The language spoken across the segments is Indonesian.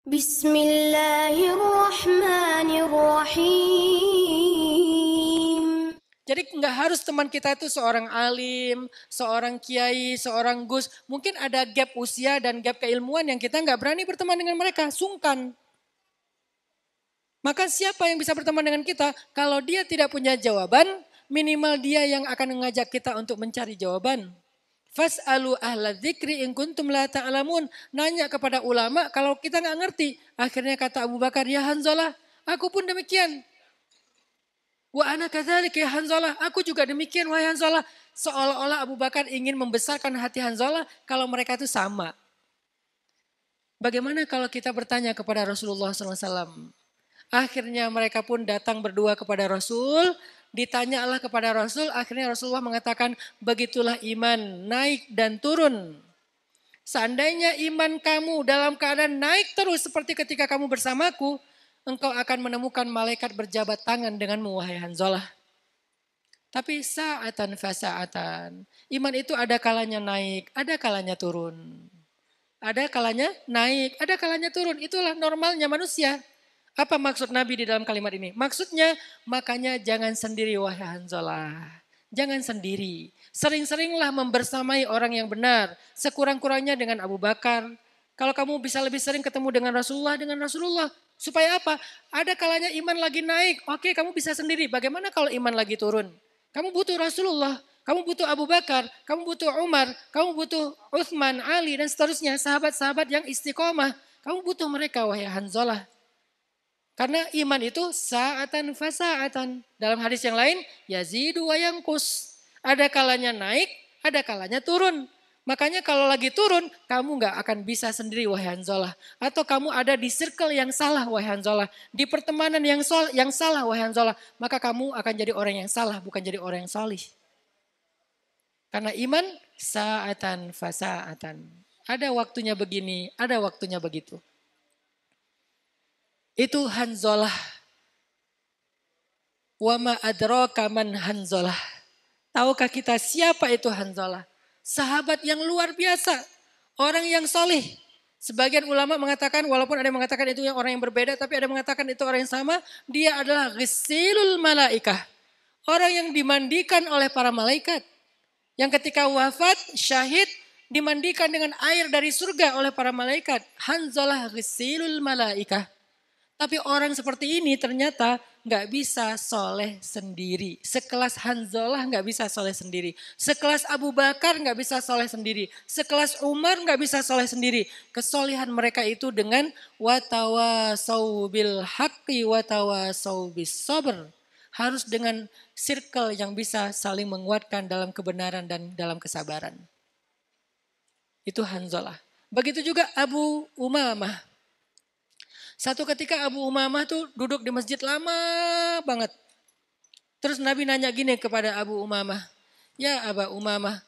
Bismillahirrahmanirrahim. Jadi nggak harus teman kita itu seorang alim, seorang kiai, seorang gus. Mungkin ada gap usia dan gap keilmuan yang kita nggak berani berteman dengan mereka, sungkan. Maka siapa yang bisa berteman dengan kita? Kalau dia tidak punya jawaban, minimal dia yang akan mengajak kita untuk mencari jawaban. Fas'alu ahla dzikri in kuntum la ta'lamun. Nanya kepada ulama kalau kita nggak ngerti. Akhirnya kata Abu Bakar, ya Hanzalah, aku pun demikian. Wa ana kadzalik ya Hanzalah, aku juga demikian wahai Hanzalah. Seolah-olah Abu Bakar ingin membesarkan hati Hanzalah kalau mereka itu sama. Bagaimana kalau kita bertanya kepada Rasulullah SAW? Akhirnya mereka pun datang berdua kepada Rasul, ditanyalah kepada Rasul, akhirnya Rasulullah mengatakan, begitulah iman naik dan turun. Seandainya iman kamu dalam keadaan naik terus seperti ketika kamu bersamaku, engkau akan menemukan malaikat berjabat tangan denganmu wahai Hanzalah. Tapi sa'atan fasa'atan. Iman itu ada kalanya naik, ada kalanya turun. Ada kalanya naik, ada kalanya turun. Itulah normalnya manusia. Apa maksud Nabi di dalam kalimat ini? Maksudnya, makanya jangan sendiri wahai Hanzalah. Jangan sendiri. Sering-seringlah membersamai orang yang benar. Sekurang-kurangnya dengan Abu Bakar. Kalau kamu bisa lebih sering ketemu dengan Rasulullah. Supaya apa? Ada kalanya iman lagi naik. Oke, kamu bisa sendiri. Bagaimana kalau iman lagi turun? Kamu butuh Rasulullah. Kamu butuh Abu Bakar. Kamu butuh Umar. Kamu butuh Uthman, Ali, dan seterusnya. Sahabat-sahabat yang istiqomah. Kamu butuh mereka wahai Hanzalah. Karena iman itu sa'atan fasa'atan. Dalam hadis yang lain, yazidu wa yanqus. Ada kalanya naik, ada kalanya turun. Makanya kalau lagi turun, kamu gak akan bisa sendiri wahai Hanzalah. Atau kamu ada di circle yang salah wahai Hanzalah. Di pertemanan yang salah wahai Hanzalah. Maka kamu akan jadi orang yang salah, bukan jadi orang yang salih. Karena iman sa'atan fasa'atan. Ada waktunya begini, ada waktunya begitu. Itu Hanzalah. Wa ma adraka man Hanzalah. Tahukah kita siapa itu Hanzalah? Sahabat yang luar biasa. Orang yang solih. Sebagian ulama mengatakan, walaupun ada yang mengatakan itu yang orang yang berbeda, tapi ada yang mengatakan itu orang yang sama. Dia adalah ghisilul malaikah. Orang yang dimandikan oleh para malaikat. Yang ketika wafat, syahid, dimandikan dengan air dari surga oleh para malaikat. Hanzalah ghisilul malaikah. Tapi orang seperti ini ternyata gak bisa soleh sendiri. Sekelas Hanzalah gak bisa soleh sendiri. Sekelas Abu Bakar gak bisa soleh sendiri. Sekelas Umar gak bisa soleh sendiri. Kesolehan mereka itu dengan watawasau bil haqqi watawasau bis sabr. Harus dengan circle yang bisa saling menguatkan dalam kebenaran dan dalam kesabaran. Itu Hanzalah. Begitu juga Abu Umamah. Satu ketika Abu Umamah tuh duduk di masjid lama banget. Terus Nabi nanya gini kepada Abu Umamah. Ya Aba Umamah,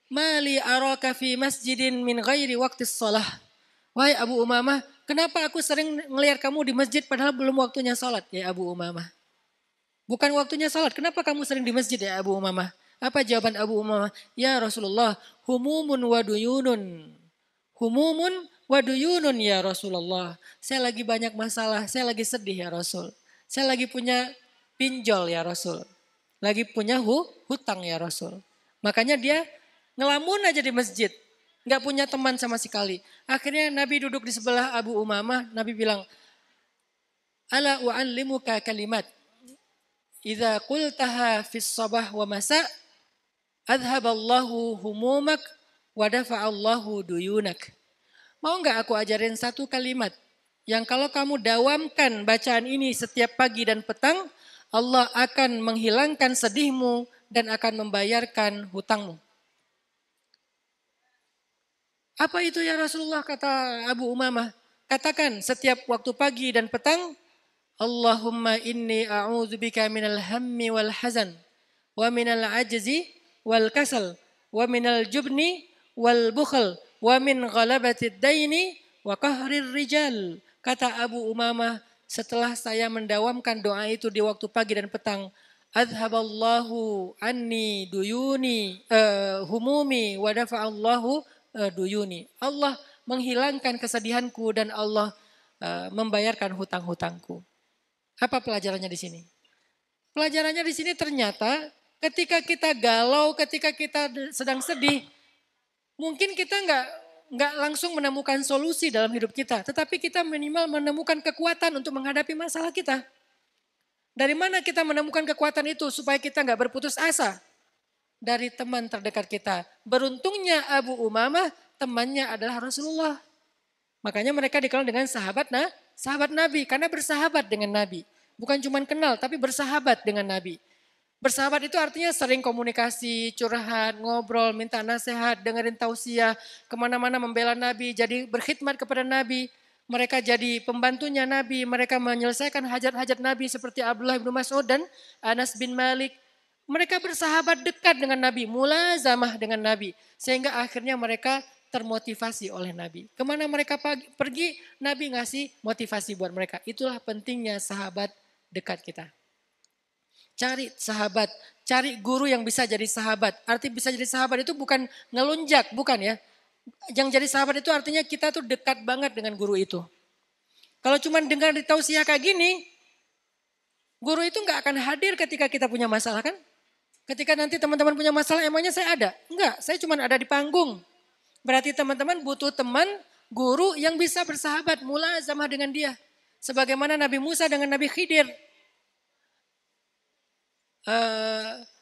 mali araka fi masjidin min ghairi waqtis salah. Wahai Abu Umamah, kenapa aku sering ngelihat kamu di masjid padahal belum waktunya salat ya Abu Umamah. Bukan waktunya salat, kenapa kamu sering di masjid ya Abu Umamah. Apa jawaban Abu Umamah? Ya Rasulullah, humumun wa duyunun. Humumun waduyunun ya Rasulullah. Saya lagi banyak masalah, saya lagi sedih ya Rasul. Saya lagi punya pinjol ya Rasul. Lagi punya hutang ya Rasul. Makanya dia ngelamun aja di masjid. Gak punya teman sama sekali. Akhirnya Nabi duduk di sebelah Abu Umamah. Nabi bilang, ala u'allimuka kalimat. Idza qultaha fis sabah wa masa' adhaballahu humumak wa dafa'allahu duyunak. Mau gak aku ajarin satu kalimat yang kalau kamu dawamkan bacaan ini setiap pagi dan petang, Allah akan menghilangkan sedihmu dan akan membayarkan hutangmu. Apa itu ya Rasulullah, kata Abu Umamah. Katakan setiap waktu pagi dan petang, Allahumma inni a'udzubika minal hammi wal hazan wa minal ajzi wal kasal wa minal jubni wal bukhl wa min ghalabatid daini wa qahrir rijal. Kata Abu Umamah, setelah saya mendawamkan doa itu di waktu pagi dan petang, adhaballahu anni duyuni humumi wa dafa'allahu duyuni. Allah menghilangkan kesedihanku dan Allah membayarkan hutang-hutangku. Apa pelajarannya di sini? Pelajarannya di sini ternyata ketika kita galau, ketika kita sedang sedih, mungkin kita nggak langsung menemukan solusi dalam hidup kita, tetapi kita minimal menemukan kekuatan untuk menghadapi masalah kita. Dari mana kita menemukan kekuatan itu supaya kita nggak berputus asa? Dari teman terdekat kita. Beruntungnya Abu Umamah temannya adalah Rasulullah. Makanya mereka dikenal dengan sahabat Nabi karena bersahabat dengan Nabi. Bukan cuma kenal tapi bersahabat dengan Nabi. Bersahabat itu artinya sering komunikasi, curhat, ngobrol, minta nasihat, dengerin tausiah, kemana-mana membela Nabi, jadi berkhidmat kepada Nabi. Mereka jadi pembantunya Nabi, mereka menyelesaikan hajat-hajat Nabi seperti Abdullah bin Mas'ud dan Anas bin Malik. Mereka bersahabat dekat dengan Nabi, mulazamah dengan Nabi. Sehingga akhirnya mereka termotivasi oleh Nabi. Kemana mereka pergi, Nabi ngasih motivasi buat mereka. Itulah pentingnya sahabat dekat kita. Cari sahabat, cari guru yang bisa jadi sahabat. Arti bisa jadi sahabat itu bukan ngelunjak, bukan ya. Yang jadi sahabat itu artinya kita tuh dekat banget dengan guru itu. Kalau cuma dengar di tausiah kayak gini, guru itu nggak akan hadir ketika kita punya masalah kan. Ketika nanti teman-teman punya masalah, emangnya saya ada? Enggak, saya cuma ada di panggung. Berarti teman-teman butuh teman, guru yang bisa bersahabat, mulazamah dengan dia. Sebagaimana Nabi Musa dengan Nabi Khidir.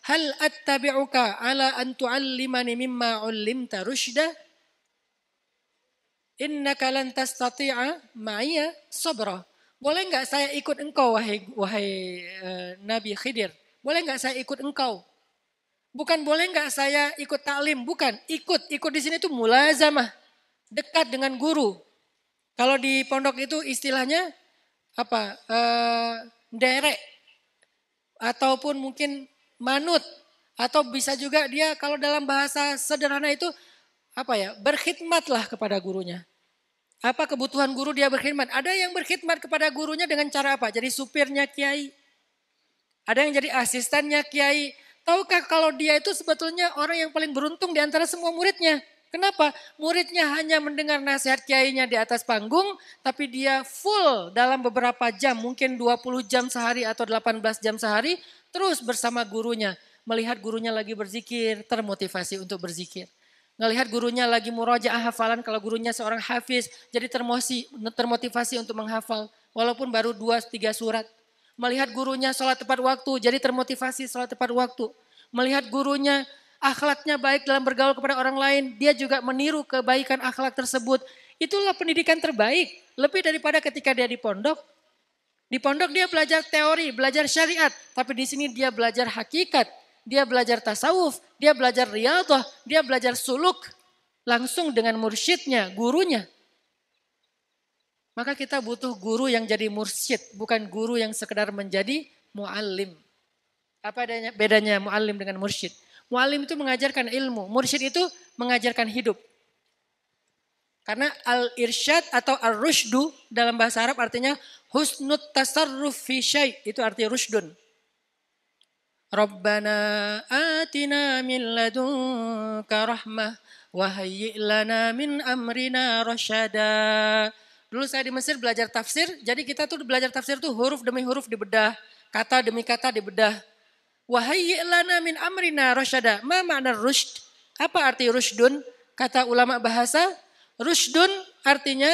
Hal attabi'uka ala an tu'allimani mimma 'ullimta rusyda innaka lan tastati'a ma'iya sabra. Boleh enggak saya ikut engkau wahai Nabi Khidir? Boleh enggak saya ikut engkau? Bukan boleh enggak saya ikut taklim, bukan. Ikut di sini itu mulazamah, dekat dengan guru. Kalau di pondok itu istilahnya apa? Derek. Ataupun mungkin manut, atau bisa juga dia kalau dalam bahasa sederhana itu apa ya, berkhidmatlah kepada gurunya. Apa kebutuhan guru dia berkhidmat? Ada yang berkhidmat kepada gurunya dengan cara apa? Jadi supirnya kiai. Ada yang jadi asistennya kiai. Tahukah kalau dia itu sebetulnya orang yang paling beruntung di antara semua muridnya? Kenapa? Muridnya hanya mendengar nasihat kiainya di atas panggung, tapi dia full dalam beberapa jam, mungkin 20 jam sehari atau 18 jam sehari, terus bersama gurunya. Melihat gurunya lagi berzikir, termotivasi untuk berzikir. Melihat gurunya lagi murojaah hafalan, kalau gurunya seorang hafiz, jadi termotivasi untuk menghafal, walaupun baru 2-3 surat. Melihat gurunya sholat tepat waktu, jadi termotivasi sholat tepat waktu. Melihat gurunya akhlaknya baik dalam bergaul kepada orang lain, dia juga meniru kebaikan akhlak tersebut. Itulah pendidikan terbaik, lebih daripada ketika dia di pondok. Di pondok dia belajar teori, belajar syariat, tapi di sini dia belajar hakikat, dia belajar tasawuf, dia belajar riyadhah, dia belajar suluk langsung dengan mursyidnya, gurunya. Maka kita butuh guru yang jadi mursyid, bukan guru yang sekedar menjadi muallim. Apa bedanya muallim dengan mursyid? Muallim itu mengajarkan ilmu, mursyid itu mengajarkan hidup. Karena al-irsyad atau ar-rusydu dalam bahasa Arab artinya husnut tasarruf fi syai', itu arti rusydun. Rabbana atina min ladunka rahmah wa hayyi' lana min amrina rasyada. Dulu saya di Mesir belajar tafsir, jadi kita tuh belajar tafsir tuh huruf demi huruf dibedah, kata demi kata dibedah. Wahayyi' lana min amrina rasyada. Ma makna rusyd? Apa arti rusydun? Kata ulama bahasa, rusydun artinya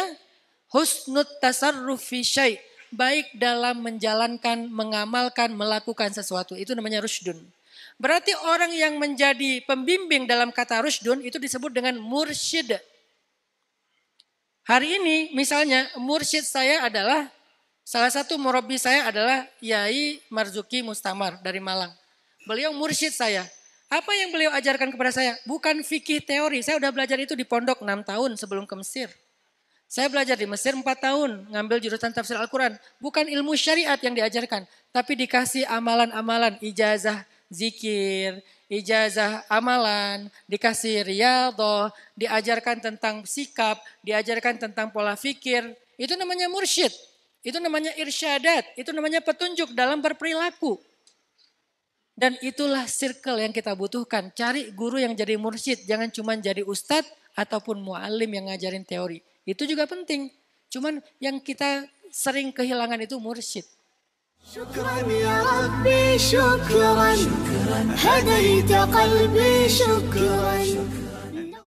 husnut tasarruf fi syai'. Baik dalam menjalankan, mengamalkan, melakukan sesuatu. Itu namanya rusydun. Berarti orang yang menjadi pembimbing dalam kata rusydun itu disebut dengan mursyid. Hari ini misalnya mursyid saya adalah, salah satu murabi saya adalah Yai Marzuki Mustamar dari Malang. Beliau mursyid saya. Apa yang beliau ajarkan kepada saya? Bukan fikih teori. Saya udah belajar itu di pondok 6 tahun sebelum ke Mesir. Saya belajar di Mesir 4 tahun. Ngambil jurusan tafsir Al-Quran. Bukan ilmu syariat yang diajarkan. Tapi dikasih amalan-amalan. Ijazah zikir, ijazah amalan, dikasih riyadhah, diajarkan tentang sikap, diajarkan tentang pola fikir. Itu namanya mursyid. Itu namanya irsyadat. Itu namanya petunjuk dalam berperilaku. Dan itulah circle yang kita butuhkan. Cari guru yang jadi mursyid. Jangan cuma jadi ustadz ataupun muallim yang ngajarin teori. Itu juga penting. Cuman yang kita sering kehilangan itu mursyid. شكرا يا ربي شكرا هديت قلبي شكرا